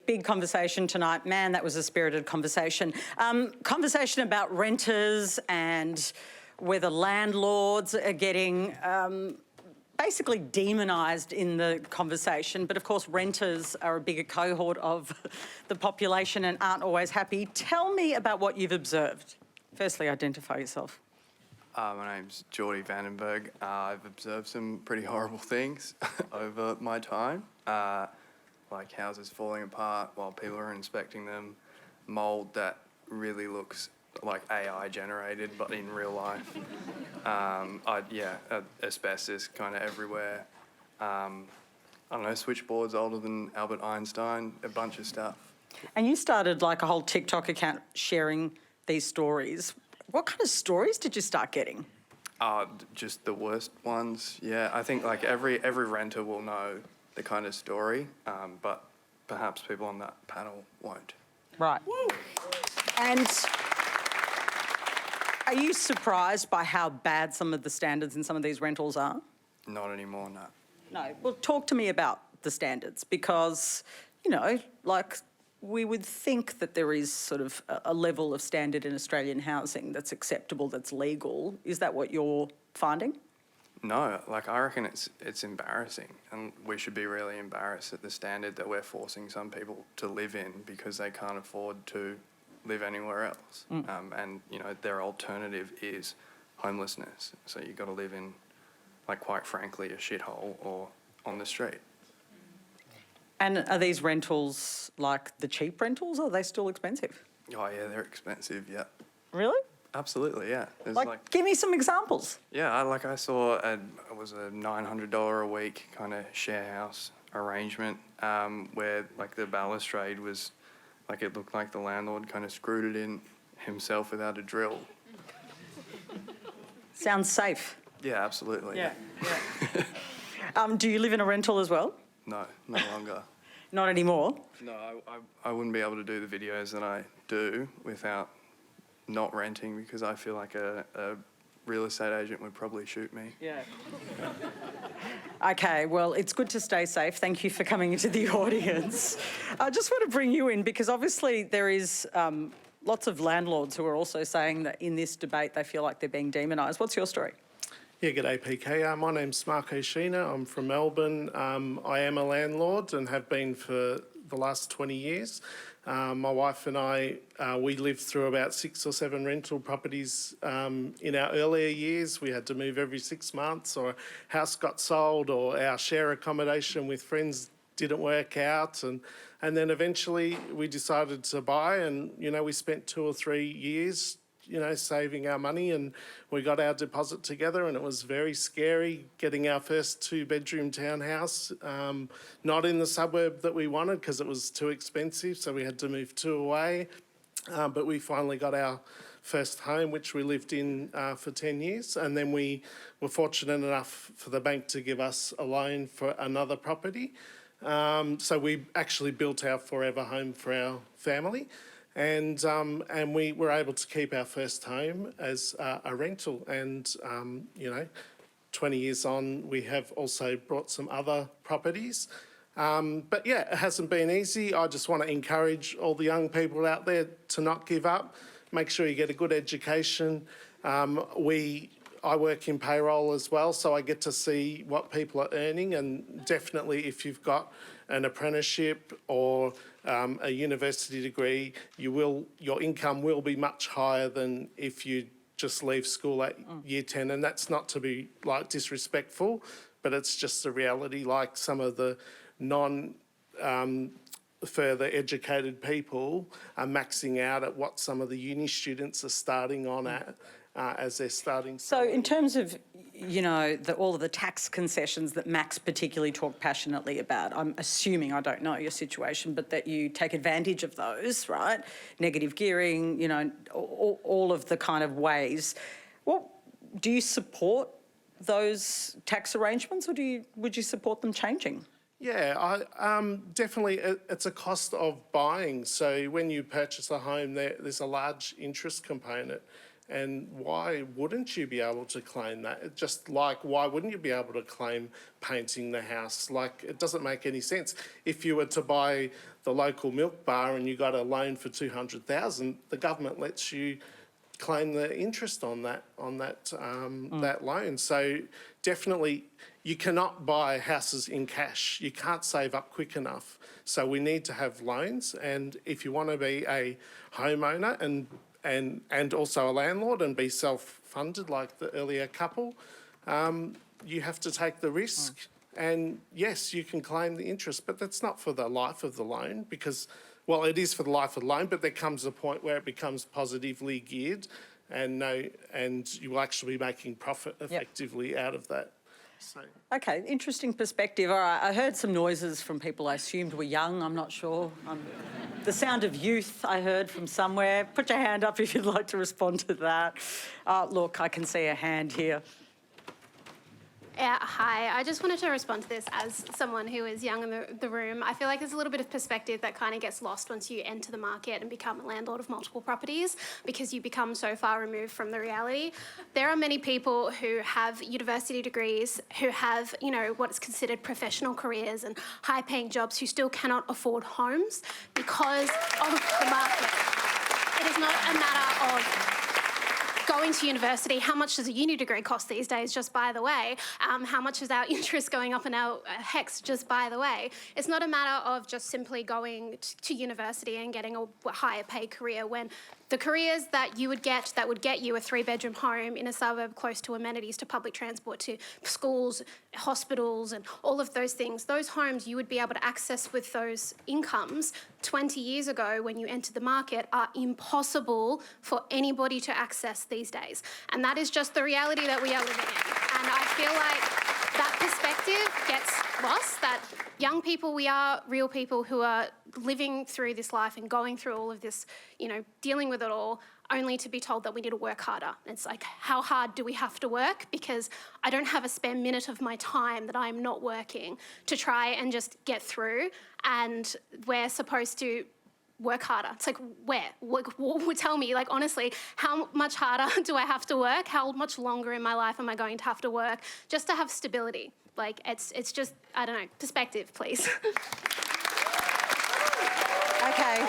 big conversation tonight. Man, that was a spirited conversation. Conversation about renters and whether landlords are getting basically demonised in the conversation. But of course, renters are a bigger cohort of the population and aren't always happy. Tell me about what you've observed. Firstly, identify yourself. My name's Geordie Vandenberg. I've observed some pretty horrible things over my time, like houses falling apart while people are inspecting them, mould that really looks like AI generated but in real life, asbestos kind of everywhere, I don't know, switchboards older than Albert Einstein, a bunch of stuff. And you started like a whole TikTok account sharing these stories. What kind of stories did you start getting? Just the worst ones. Yeah, I think like every renter will know the kind of story, but perhaps people on that panel won't. Right. Woo. And are you surprised by how bad some of the standards in some of these rentals are? Not anymore, no. No. Well, talk to me about the standards because, you know, like we would think that there is sort of a level of standard in Australian housing that's acceptable, that's legal. Is that what you're finding? No, like I reckon it's embarrassing, and we should be really embarrassed at the standard that we're forcing some people to live in because they can't afford to live anywhere else. And, you know, their alternative is homelessness. So you've got to live in, like, quite frankly, a shithole or on the street. And are these rentals like the cheap rentals, or are they still expensive? Oh, yeah, they're expensive, yeah. Really? Absolutely, yeah. There's like, give me some examples. Yeah, I saw it was a $900 a week kind of share house arrangement where, like, the balustrade was, like, it looked like the landlord kind of screwed it in himself without a drill. Sounds safe. Yeah, absolutely. Yeah. Do you live in a rental as well? No, no longer. Not anymore? No, I wouldn't be able to do the videos that I do without not renting because I feel like a real estate agent would probably shoot me. Yeah. Okay, well, it's good to stay safe. Thank you for coming into the audience. I just want to bring you in because obviously there is lots of landlords who are also saying that in this debate they feel like they're being demonised. What's your story? Yeah, g'day PK. My name's Marco Sheena. I'm from Melbourne. I am a landlord and have been for the last 20 years. My wife and I, we lived through about 6 or 7 rental properties in our earlier years. We had to move every 6 months, or a house got sold, or our share accommodation with friends didn't work out. And then eventually we decided to buy, and, you know, we spent 2 or 3 years saving our money, and we got our deposit together, and it was very scary getting our first 2-bedroom townhouse, not in the suburb that we wanted because it was too expensive, so we had to move 2 away. But we finally got our first home, which we lived in for 10 years, and then we were fortunate enough for the bank to give us a loan for another property. So we actually built our forever home for our family. And we were able to keep our first home as a rental. And, 20 years on, we have also brought some other properties. But yeah, it hasn't been easy. I just want to encourage all the young people out there to not give up. Make sure you get a good education. I work in payroll as well, so I get to see what people are earning, and definitely if you've got an apprenticeship or a university degree, your income will be much higher than if you just leave school at year 10, and that's not to be like disrespectful, but it's just the reality. Like some of the further educated people are maxing out at what some of the uni students are starting on at. As they're starting. So in terms of, all of the tax concessions that Max particularly talked passionately about, I'm assuming, I don't know your situation, but that you take advantage of those, right? Negative gearing, all of the kind of ways. Well, do you support those tax arrangements, or would you support them changing? Yeah, definitely it's a cost of buying. So when you purchase a home, there's a large interest component. And why wouldn't you be able to claim that? Just like, why wouldn't you be able to claim painting the house? Like, it doesn't make any sense. If you were to buy the local milk bar and you got a loan for 200,000, the government lets you claim the interest on that that loan. So definitely, you cannot buy houses in cash. You can't save up quick enough. So we need to have loans, and if you want to be a homeowner and also a landlord and be self-funded like the earlier couple, you have to take the risk. And yes, you can claim the interest, but that's not for the life of the loan because, well, it is for the life of the loan, but there comes a point where it becomes positively geared and you will actually be making profit effectively out of that. So. Okay, interesting perspective. All right, I heard some noises from people I assumed were young. I'm not sure. The sound of youth I heard from somewhere. Put your hand up if you'd like to respond to that. Look, I can see a hand here. Yeah, hi. I just wanted to respond to this as someone who is young in the room. I feel like there's a little bit of perspective that kind of gets lost once you enter the market and become a landlord of multiple properties because you become so far removed from the reality. There are many people who have university degrees, who have, you know, what is considered professional careers and high-paying jobs who still cannot afford homes because of the market. It is not a matter of going to university. How much does a uni degree cost these days, just by the way? How much is our interest going up in our HECS, just by the way? It's not a matter of just simply going to university and getting a higher paid career when the careers that you would get that would get you a 3-bedroom home in a suburb close to amenities, to public transport, to schools, hospitals, and all of those things, those homes you would be able to access with those incomes 20 years ago when you entered the market are impossible for anybody to access these days. And that is just the reality that we are living in. And I feel like that perspective gets lost, that young people, we are real people who are living through this life and going through all of this, you know, dealing with it all, only to be told that we need to work harder. It's like, how hard do we have to work? Because I don't have a spare minute of my time that I'm not working to try and just get through, and we're supposed to work harder. It's like, where? What would tell me, like, honestly, how much harder do I have to work? How much longer in my life am I going to have to work just to have stability? Like, it's just, I don't know, perspective, please. Okay.